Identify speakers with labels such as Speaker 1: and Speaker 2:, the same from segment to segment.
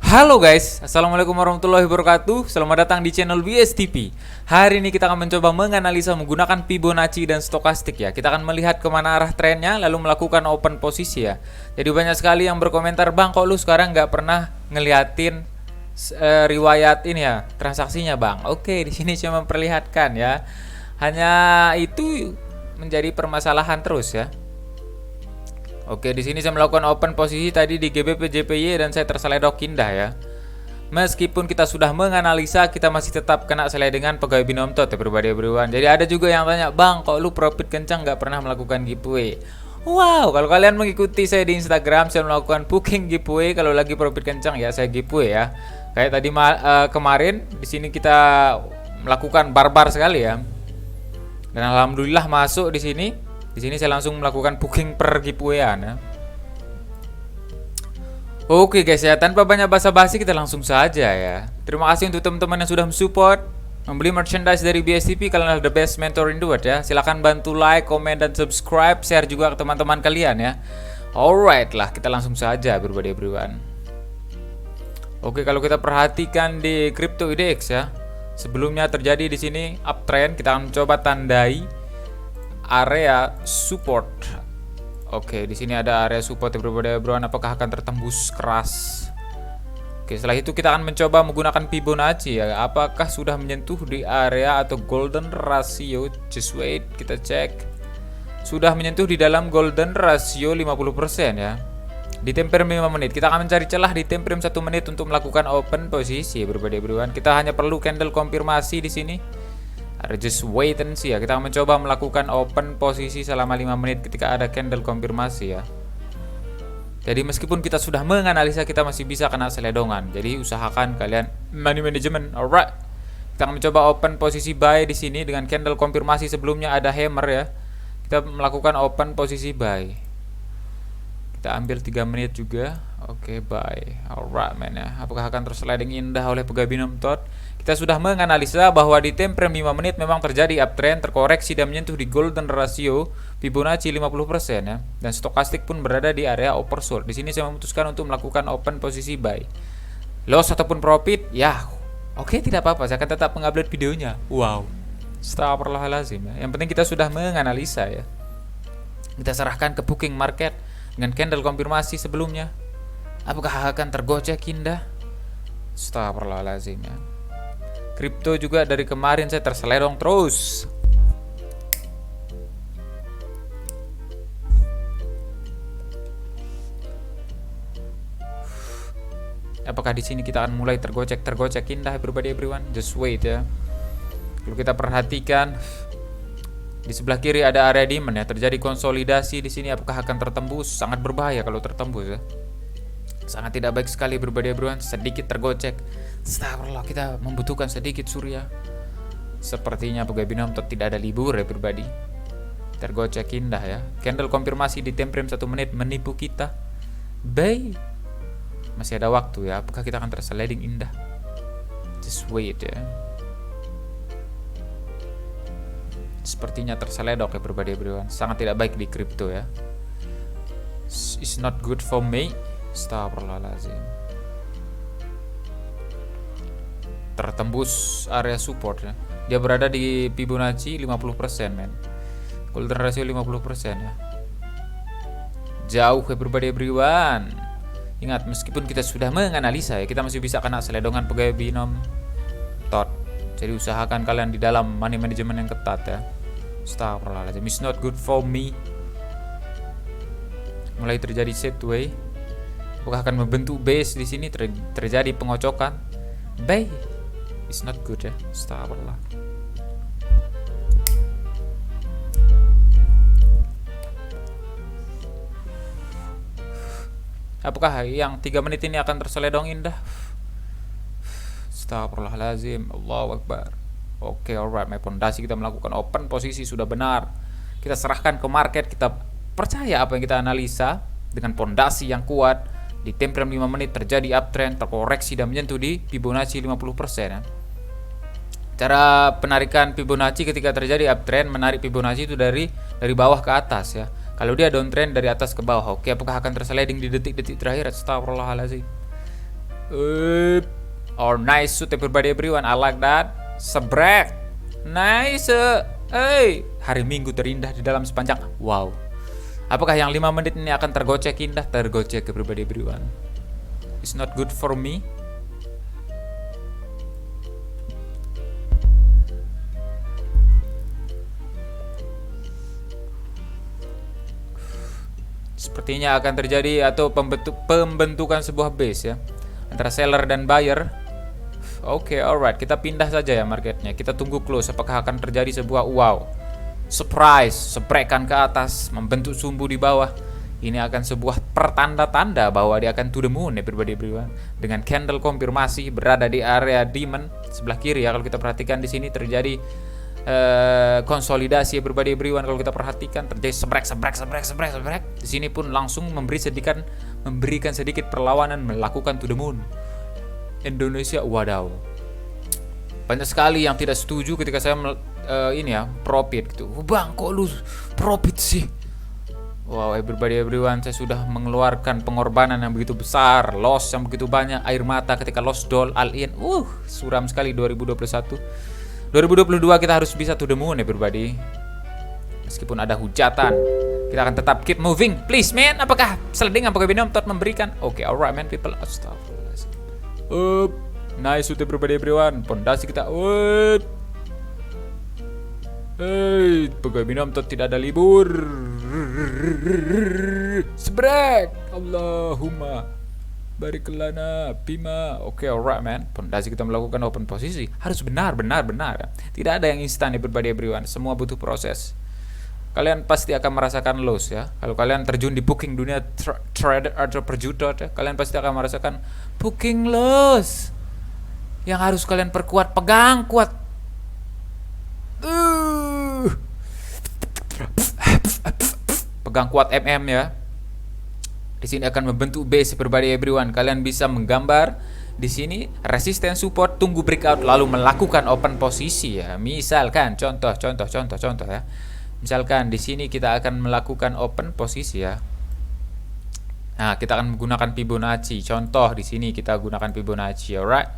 Speaker 1: Halo guys, assalamualaikum warahmatullahi wabarakatuh. Selamat datang di channel BSTP. Hari ini kita akan mencoba menganalisa menggunakan Fibonacci dan stokastik ya. Kita akan melihat kemana arah trennya, lalu melakukan open posisi ya. Jadi banyak sekali yang berkomentar, bang, kok lu sekarang nggak pernah ngeliatin riwayat ini ya, transaksinya bang. Oke, di sini cuma memperlihatkan ya. Hanya itu menjadi permasalahan terus ya. Oke, di sini saya melakukan open posisi tadi di GBP JPY dan saya terseledok indah ya. Meskipun kita sudah menganalisa, kita masih tetap kena seledengan pegawai binom tot ya everyone. Jadi ada juga yang tanya, bang, kok lu profit kencang nggak pernah melakukan giveaway? Wow, kalau kalian mengikuti saya di Instagram, saya melakukan booking giveaway. Kalau lagi profit kencang ya saya giveaway ya. Kayak tadi kemarin di sini kita melakukan barbar sekali ya. Dan alhamdulillah masuk di sini. Di sini saya langsung melakukan booking per giveaway-an ya. Oke guys ya, tanpa banyak basa-basi kita langsung saja ya. Terima kasih untuk teman-teman yang sudah mensupport membeli merchandise dari BSTP. Kalian adalah the best mentor in the world ya. Silahkan bantu like, comment, dan subscribe, share juga ke teman-teman kalian ya. Alright lah, kita langsung saja everyone. Oke, kalau kita perhatikan di Crypto IDX ya, sebelumnya terjadi di sini uptrend. Kita akan coba tandai area support. Oke, di sini ada area support everyone. Apakah akan tertembus keras? Oke, setelah itu kita akan mencoba menggunakan Fibonacci ya. Apakah sudah menyentuh di area atau golden ratio? Just wait, kita cek. Sudah menyentuh di dalam golden ratio 50% ya. Di time frame 5 menit. Kita akan mencari celah di time frame 1 menit untuk melakukan open posisi everyone. Kita hanya perlu candle konfirmasi di sini. Just wait and see ya. Kita akan mencoba melakukan open posisi selama 5 menit ketika ada candle konfirmasi ya. Jadi meskipun kita sudah menganalisa, kita masih bisa kena seledongan. Jadi usahakan kalian money management. Alright. Kita akan mencoba open posisi buy di sini dengan candle konfirmasi sebelumnya ada hammer ya. Kita melakukan open posisi buy. Kita ambil 3 menit juga. Oke, buy. Alright man ya. Apakah akan tersliding indah oleh pegawai binom tot? Kita sudah menganalisa bahwa di time frame 5 menit memang terjadi uptrend, terkoreksi dan menyentuh di golden ratio Fibonacci 50% ya. Dan stokastik pun berada di area oversold. Di sini saya memutuskan untuk melakukan open posisi buy. Loss ataupun profit, ya. Oke, tidak apa-apa, saya akan tetap mengupload videonya. Wow. Astagfirullahaladzim ya. Yang penting kita sudah menganalisa ya. Kita serahkan ke booking market dengan candle konfirmasi sebelumnya. Apakah akan tergocek indah? Astagfirullahaladzim ya. Kripto juga dari kemarin saya terseledong terus. Apakah di sini kita akan mulai tergocek indah everyone? Just wait ya. Kalau kita perhatikan di sebelah kiri ada area demand ya, terjadi konsolidasi di sini. Apakah akan tertembus? Sangat berbahaya kalau tertembus ya. Sangat tidak baik sekali everyone. Sedikit tergocek. Astagfirullah, kita membutuhkan sedikit surya. Sepertinya pegawai binom tot tidak ada libur ya pribadi. Tergocek indah ya. Candle konfirmasi di time frame 1 menit menipu kita. Bye. Masih ada waktu ya. Apakah kita akan tersliding indah? Just wait ya. Sepertinya terseledok ya everyone. Sangat tidak baik di kripto ya. It's not good for me. Astagfirullahaladzim. Tertembus area support ya. Dia berada di Fibonacci 50% men. Golden ratio 50% ya. Jauh everyone. Ingat, meskipun kita sudah menganalisa ya, kita masih bisa kena seledongan pegawai binom tot. Jadi usahakan kalian di dalam money management yang ketat ya. Astagfirullahaladzim. It's not good for me. Mulai terjadi sideway. Apakah akan membentuk base di sini, terjadi pengocokan? Buy. It's not good ya. Astagfirullah. Apakah yang 3 menit ini akan terseledong indah? Astagfirullahaladzim. Allahu Akbar. Oke, alright. My fondasi kita melakukan open posisi sudah benar. Kita serahkan ke market. Kita percaya apa yang kita analisa dengan fondasi yang kuat. Di time frame 5 menit terjadi uptrend, terkoreksi dan menyentuh di Fibonacci 50% ya. Cara penarikan Fibonacci ketika terjadi uptrend, menarik Fibonacci itu dari bawah ke atas ya. Kalau dia downtrend dari atas ke bawah, oke, apakah akan tersliding di detik-detik terakhir? Astagfirullahaladzim. Oh, nice shoot everyone. I like that. Sebrek. Nice. Hey, hari Minggu terindah di dalam sepanjang. Wow. Apakah yang 5 menit ini akan tergocek indah? Tergocek everyone. It's not good for me. Sepertinya akan terjadi atau pembentukan sebuah base ya antara seller dan buyer. Oke, alright, kita pindah saja ya marketnya. Kita tunggu close. Apakah akan terjadi sebuah wow, surprise, seprekan ke atas, membentuk sumbu di bawah. Ini akan sebuah pertanda-tanda bahwa dia akan to the moon everyone. Dengan candle konfirmasi berada di area demon sebelah kiri ya. Kalau kita perhatikan di sini terjadi konsolidasi everyone. Kalau kita perhatikan terjadi sebrek. Di sini pun langsung memberikan sedikit perlawanan, melakukan to the moon. Indonesia, wadaw. Banyak sekali yang tidak setuju ketika saya profit gitu. Bang, kok lu profit sih? Wow, everyone, saya sudah mengeluarkan pengorbanan yang begitu besar, loss yang begitu banyak, air mata ketika lost doll all in. Suram sekali 2021. 2022 kita harus bisa to the moon everybody. Meskipun ada hujatan, kita akan tetap keep moving. Please man, apakah sliding apakah Binom Tot memberikan? Oke, alright man people. Astagfirullah. Nice shoot everyone. Pondasi kita. Hey, pegawai Binom Tot tidak ada libur. Sebrek. Allahumma barik lana bima. Oke, alright man. Pondasi kita melakukan open posisi harus benar. Tidak ada yang instan everyone. Semua butuh proses. Kalian pasti akan merasakan loss ya. Kalau kalian terjun di booking dunia trader atau perjutot ya, kalian pasti akan merasakan booking loss. Yang harus kalian perkuat, pegang kuat. Pegang kuat ya. Di sini akan membentuk base everyone. Kalian bisa menggambar di sini resisten support, tunggu breakout lalu melakukan open posisi ya. Misalkan contoh ya. Misalkan di sini kita akan melakukan open posisi ya. Nah, kita akan menggunakan Fibonacci. Contoh di sini kita gunakan Fibonacci, alright.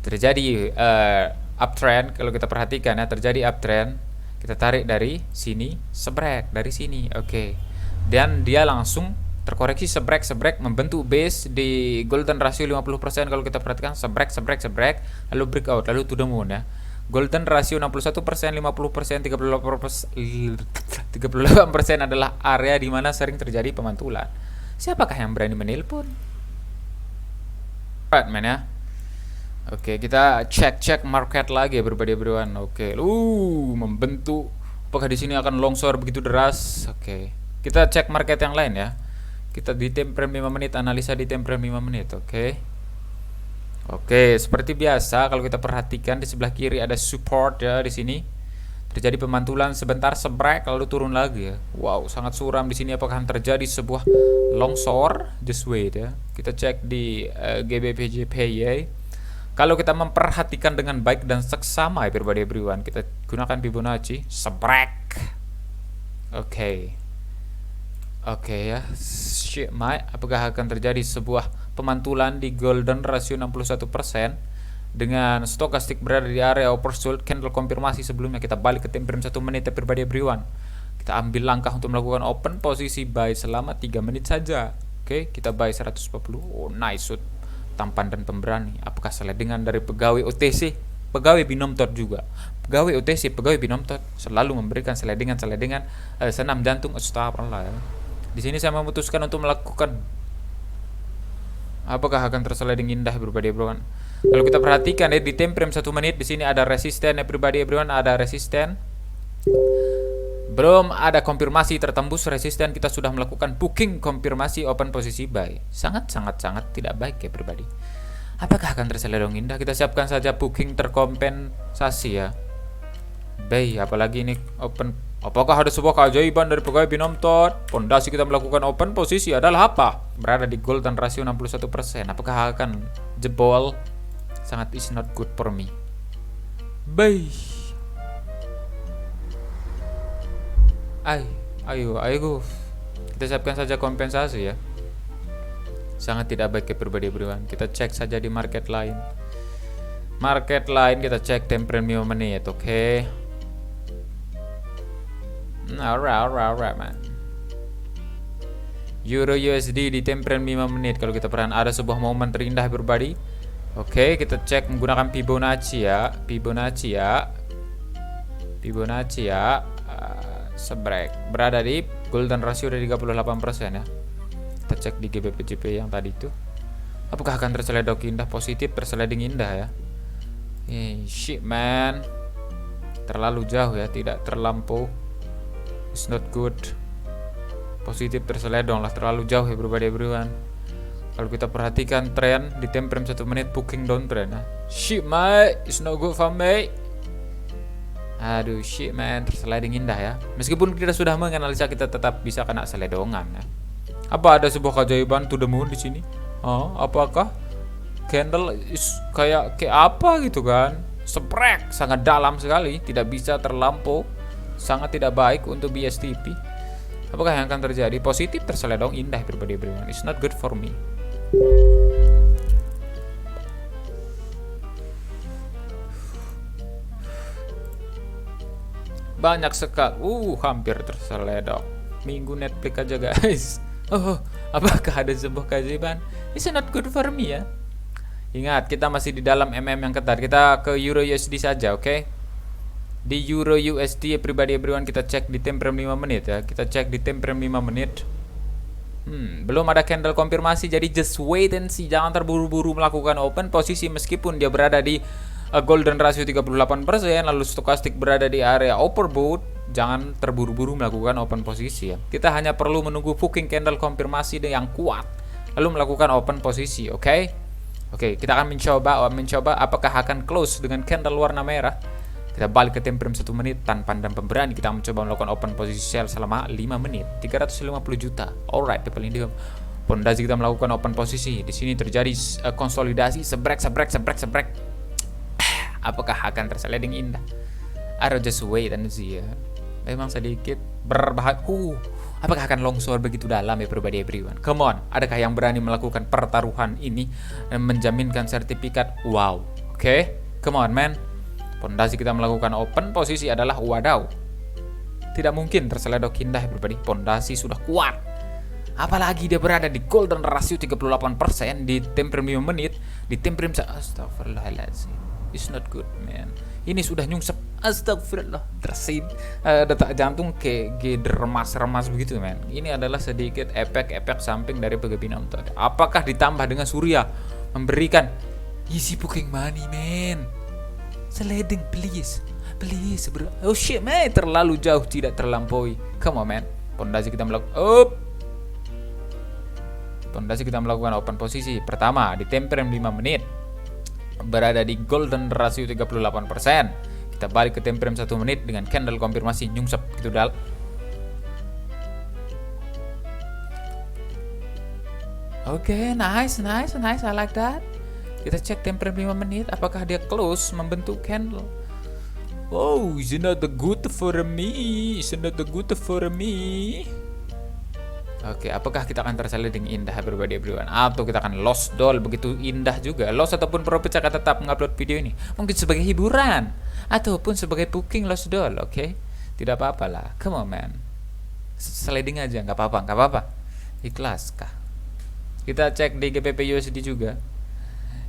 Speaker 1: Terjadi uptrend, kalau kita perhatikan ya, terjadi uptrend. Kita tarik dari sini, sebrek dari sini. Oke. Dan dia langsung terkoreksi sebrek membentuk base di golden ratio 50%. Kalau kita perhatikan sebrek lalu breakout lalu to the moon ya. Golden ratio 61%, 50%, 38% adalah area di mana sering terjadi pemantulan. Siapakah yang berani menelpon? Right man ya. Oke, kita cek market lagi everyone. Oke, membentuk. Apakah di sini akan longsor begitu deras? Oke. Kita cek market yang lain ya. Kita di time frame 5 menit, analisa di time frame 5 menit, Oke, seperti biasa kalau kita perhatikan di sebelah kiri ada support ya di sini. Terjadi pemantulan sebentar, sebrek lalu turun lagi ya. Wow, sangat suram di sini. Apakah akan terjadi sebuah longsor? Just wait ya. Kita cek di GBPJPY. Kalau kita memperhatikan dengan baik dan seksama everyone, kita gunakan Fibonacci, sebrek. Oke ya, shit mate. Apakah akan terjadi sebuah pemantulan di golden ratio 61% dengan stokastik berada di area oversold, candle konfirmasi sebelumnya. Kita balik ke time frame 1 menit everyone. Kita ambil langkah untuk melakukan open posisi buy selama 3 menit saja. Oke, kita buy 140. Oh, nice shoot. Tampan dan pemberani. Apakah seledengan dari pegawai OTC? Pegawai Binom Tot juga. Pegawai OTC, pegawai Binom Tot selalu memberikan seledengan senam jantung. Astagfirullah ya. Di sini saya memutuskan untuk melakukan. Apakah akan tersliding indah everyone? Kalau kita perhatikan ya, di time frame 1 menit di sini ada resisten everyone, ada resisten. Belum ada konfirmasi tertembus resisten, kita sudah melakukan booking konfirmasi open posisi buy. Sangat tidak baik everybody. Apakah akan tersliding indah? Kita siapkan saja booking terkompensasi ya. Buy, apalagi ini open. Apakah ada sebuah keajaiban dari pegawai Binom Tot? Pondasi kita melakukan open posisi adalah apa? Berada di golden ratio 61%. Apakah akan jebol? Sangat is not good for me. Bye. Ayo. Kita siapkan saja kompensasi ya. Sangat tidak baik ya pribadi everyone. Kita cek saja di market lain. Market lain kita cek time frame 5 menit, oke. Alright man. Euro USD di time frame 5 menit. Kalau kita perhatikan ada sebuah momen terindah everybody. Oke, kita cek menggunakan Fibonacci ya. Sebrek berada di golden ratio dari 38% ya. Kita cek di GBP/JPY yang tadi itu. Apakah akan terseledok indah positif, terseleding indah ya? Shit man. Terlalu jauh ya, tidak terlampau. It's not good. Positif terseledong lah, terlalu jauh ya everyone. Kalau kita perhatikan tren di time frame 1 menit booking downtrend ya. Shit mate, it's not good for me. Aduh shit man, tersliding indah ya. Meskipun kita sudah menganalisa, kita tetap bisa kena seledongan ya. Apa ada sebuah keajaiban to the moon di sini? Apakah candle kayak apa gitu kan? Seprek, sangat dalam sekali, tidak bisa terlampau, sangat tidak baik untuk BSTP. Apakah yang akan terjadi? Positif terseledong indah pribadi everyone. It's not good for me. Banyak sekali. Hampir terseledok. Minggu Netflix aja guys. Apakah ada sebuah keajaiban? It's not good for me ya. Ingat, kita masih di dalam MM yang ketat. Kita ke Euro USD saja, oke? Di Euro USD pribadi everyone kita cek di time frame 5 menit ya. Kita cek di time frame 5 menit. Belum ada candle konfirmasi, jadi just wait and see. Jangan terburu-buru melakukan open posisi meskipun dia berada di golden ratio 38%, lalu stokastik berada di area overbought. Jangan terburu-buru melakukan open posisi ya. Kita hanya perlu menunggu booking candle konfirmasi yang kuat, lalu melakukan open posisi, oke? Oke, kita akan mencoba apakah akan close dengan candle warna merah. Kita balik ke time frame 1 menit tanpa pandang pemberani. Kita mencoba melakukan open posisi sell selama 5 menit 350 juta. Alright, people in the pondasi kita melakukan open posisi. Di sini terjadi konsolidasi sebrek. Apakah akan tersliding indah? Atau just wait and see ya. Memang sedikit berbahaya. Apakah akan longsor begitu dalam ya pribadi everyone? Come on, adakah yang berani melakukan pertaruhan ini dan menjaminkan sertifikat? Wow, oke? Come on man. Pondasi kita melakukan open posisi adalah wadaw. Tidak mungkin terseledok indah ya pribadi. Pondasi sudah kuat. Apalagi dia berada di golden ratio 38% di time frame 5 menit. Di time frame astagfirullahaladzim. It's not good man. Ini sudah nyungsep. Astagfirullah. Tersin detak jantung kayak remas begitu man. Ini adalah sedikit efek samping dari pegebinom tadi. Apakah ditambah dengan Surya memberikan easy booking money man? Sliding please bro. Oh shit man, terlalu jauh, tidak terlampaui. Come on man. Pondasi kita melakukan open posisi pertama di time frame 5 menit berada di golden ratio 38%. Kita balik ke time frame 1 menit dengan candle konfirmasi nyungsep gitu dal. Oke, nice, I like that. Kita cek time frame 5 menit, apakah dia close membentuk candle. Oh, is not good for me. Oke, apakah kita akan tersliding indah everyone, atau kita akan lost doll begitu indah juga. Loss ataupun profit saya akan tetap mengupload video ini, mungkin sebagai hiburan ataupun sebagai booking lost doll, oke? Tidak apa-apa lah, come on man. Sliding aja, nggak apa-apa. Ikhlas kah? Kita cek di GBP USD juga.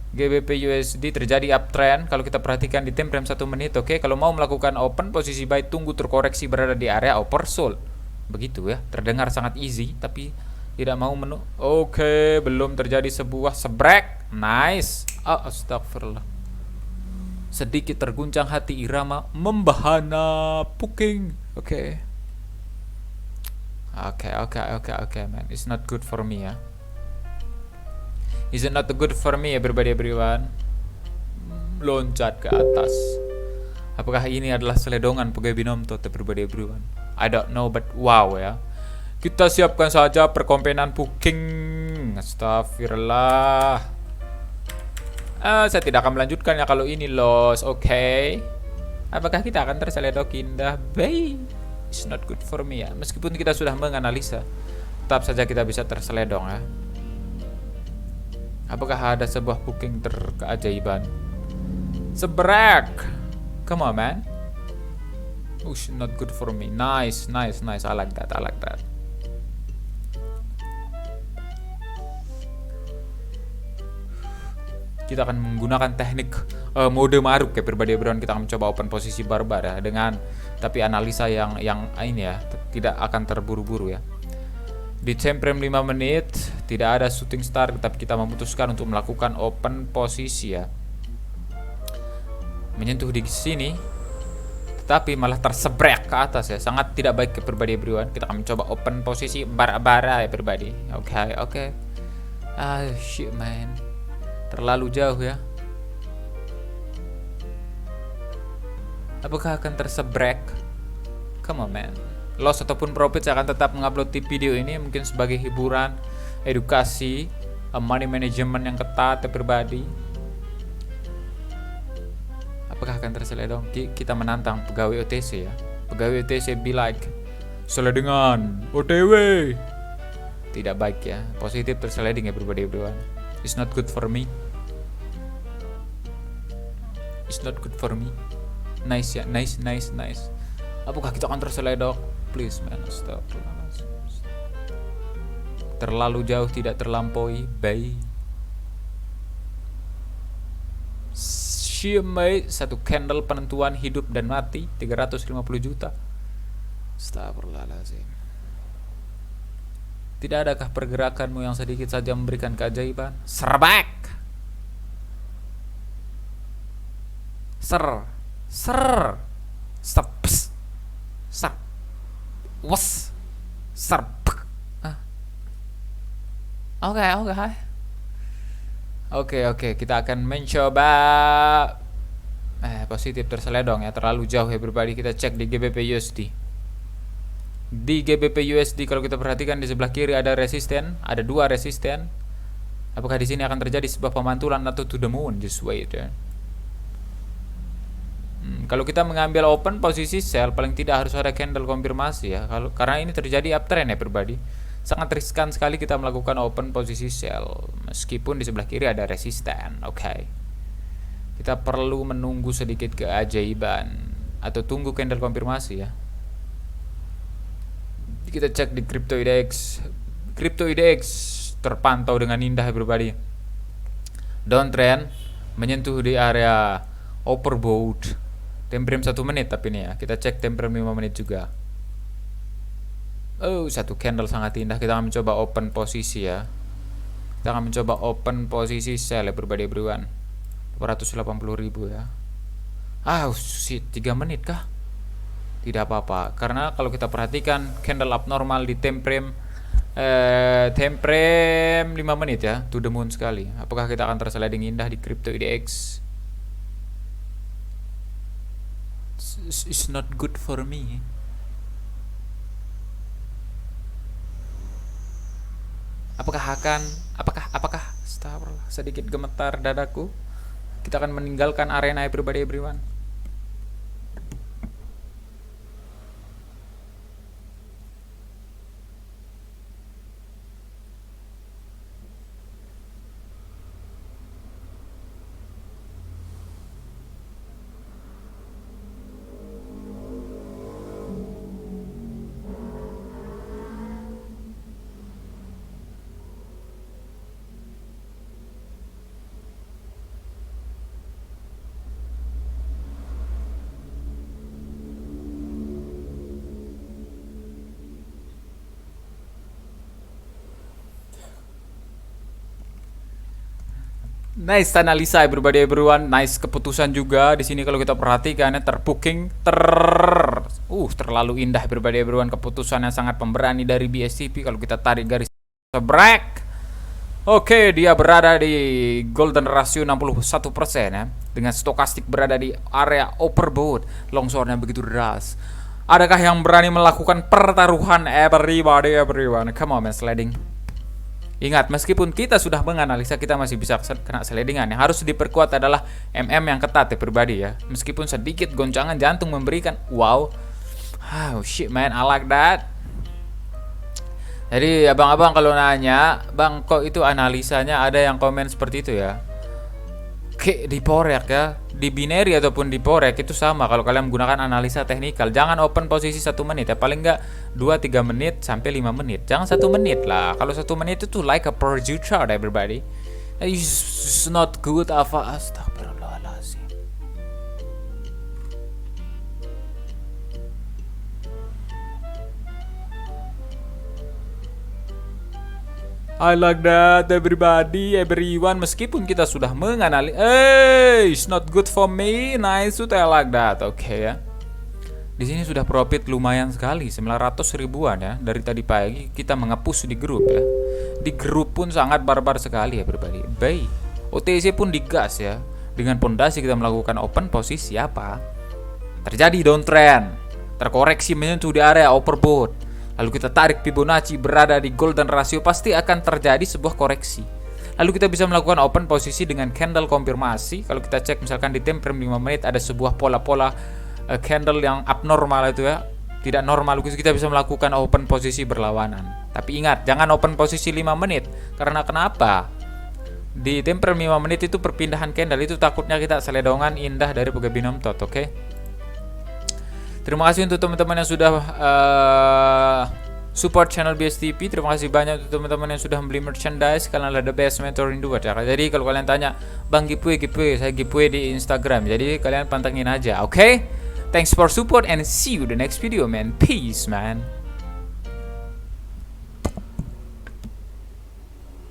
Speaker 1: GBP USD terjadi uptrend kalau kita perhatikan di time frame 1 menit, oke? Kalau mau melakukan open posisi buy, tunggu terkoreksi berada di area oversold. Begitu ya, terdengar sangat easy tapi tidak mau Oke, belum terjadi sebuah sebrek. Nice. Astagfirullah. Sedikit terguncang hati irama membahana booking. Oke man, it's not good for me ya. Is it not good for me everyone? Loncat ke atas. Apakah ini adalah seledongan pegawai binom atau everyone? I don't know, but wow ya. Kita siapkan saja perkompenan booking. Astagfirullah. Saya tidak akan melanjutkannya kalau ini loss, oke? Apakah kita akan terseledok indah? It's not good for me ya. Meskipun kita sudah menganalisa, tetap saja kita bisa terseledong ya. Apakah ada sebuah booking keajaiban? Sebrek. Come on, man. Ush, not good for me. Nice. I like that. Kita akan menggunakan teknik mode maruk ya pribadi everyone. Kita akan mencoba open posisi barbar ya, dengan tapi analisa yang ini ya, tidak akan terburu-buru ya. Di time frame 5 menit tidak ada shooting star, tapi kita memutuskan untuk melakukan open posisi ya. Menyentuh di sini tetapi malah tersebrek ke atas ya. Sangat tidak baik ke pribadi everyone. Kita akan mencoba open posisi bara-bara ya pribadi. Oke. Shit man. Terlalu jauh ya. Apakah akan tersebrek? Come on man. Loss ataupun profit saya akan tetap mengupload di video ini, mungkin sebagai hiburan, edukasi, money management yang ketat ya pribadi. Apakah akan terseledong? Kita menantang pegawai OTC ya. Pegawai OTC be like, seledengan OTW. Tidak baik ya. Positif terseleding ya pribadi everyone. It's not good for me. Nice ya, nice. Apakah kita akan terseledok? Please man, stop. Terlalu jauh, tidak terlampaui. Bye. Mate, satu candle penentuan hidup dan mati 350 juta. Astagfirullahaladzim. Tidak adakah pergerakanmu yang sedikit saja memberikan keajaiban? Serbak. Steps. Was. Serbak. Oke, kita akan mencoba positif terseledong ya, terlalu jauh ya pribadi. Kita cek di GBP USD. Di GBP USD kalau kita perhatikan di sebelah kiri ada resisten, ada 2 resisten. Apakah di sini akan terjadi sebuah pemantulan atau to the moon? Just wait ya. Kalau kita mengambil open posisi sell, paling tidak harus ada candle konfirmasi ya. Karena ini terjadi uptrend ya pribadi. Sangat riskan sekali kita melakukan open posisi sell meskipun di sebelah kiri ada resisten. Oke. Kita perlu menunggu sedikit keajaiban atau tunggu candle konfirmasi ya. Kita cek di Crypto.IDX terpantau dengan indah ya pribadi. Downtrend menyentuh di area overbought. Time frame 1 menit tapi ini ya. Kita cek time frame 5 menit juga. Satu candle sangat indah. Kita akan mencoba open posisi ya. Kita akan mencoba open posisi sell ya pribadi everyone. 480.000 ya. 3 menit kah? Tidak apa-apa, karena kalau kita perhatikan candle abnormal di time frame 5 menit ya, to the moon sekali. Apakah kita akan tersliding indah di Crypto.IDX? It's not good for me. Apakah sedikit gemetar dadaku. Kita akan meninggalkan arena pribadi everyone. Nice analisa everybody everyone, nice keputusan juga di sini kalau kita perhatikan ya, terbooking terlalu indah everybody everyone, keputusan yang sangat pemberani dari BSCP. Kalau kita tarik garis sebrek, oke, dia berada di golden ratio 61% ya, dengan stokastik berada di area overbought, longsornya begitu deras. Adakah yang berani melakukan pertaruhan everybody everyone? Come on man, sliding. Ingat, meskipun kita sudah menganalisa, kita masih bisa kena slidingan. Yang harus diperkuat adalah yang ketat ya pribadi ya. Meskipun sedikit goncangan jantung memberikan wow. Oh shit man, I like that. Jadi abang-abang kalau nanya, bang kok itu analisanya ada yang komen seperti itu ya? Kayak diporek ya, di binary ataupun di porek itu sama kalau kalian menggunakan analisa teknikal. Jangan open posisi 1 menit ya, paling enggak 2-3 menit sampai 5 menit. Jangan 1 menit lah. Kalau 1 menit itu like a Purdue chart everybody. It's not good apa astagfirullahaladzim. I like that everybody, everyone. Meskipun kita sudah menganalisis, it's not good for me. Nice, I like that. Oke ya. Di sini sudah profit lumayan sekali, 900 ribuan ya. Dari tadi pagi kita mengepush di grup ya. Di grup pun sangat barbar sekali ya everybody. Buy. OTC pun digas ya. Dengan pondasi kita melakukan open posisi apa? Terjadi downtrend. Terkoreksi menyentuh di area overbought. Lalu kita tarik Fibonacci berada di golden ratio, pasti akan terjadi sebuah koreksi. Lalu kita bisa melakukan open posisi dengan candle konfirmasi. Kalau kita cek misalkan di time frame 5 menit ada sebuah pola-pola candle yang abnormal itu ya, tidak normal, kita bisa melakukan open posisi berlawanan. Tapi ingat, jangan open posisi 5 menit. Karena kenapa? Di time frame 5 menit itu perpindahan candle itu takutnya kita seledongan indah dari Puga Binom Tot, oke? Terima kasih untuk teman-teman yang sudah support channel BSTP. Terima kasih banyak untuk teman-teman yang sudah beli merchandise. Kalian adalah the best mentor in the world ya. Jadi kalau kalian tanya, bang giveaway, saya giveaway di Instagram. Jadi kalian pantengin aja, oke? Thanks for support and see you the next video man. Peace man.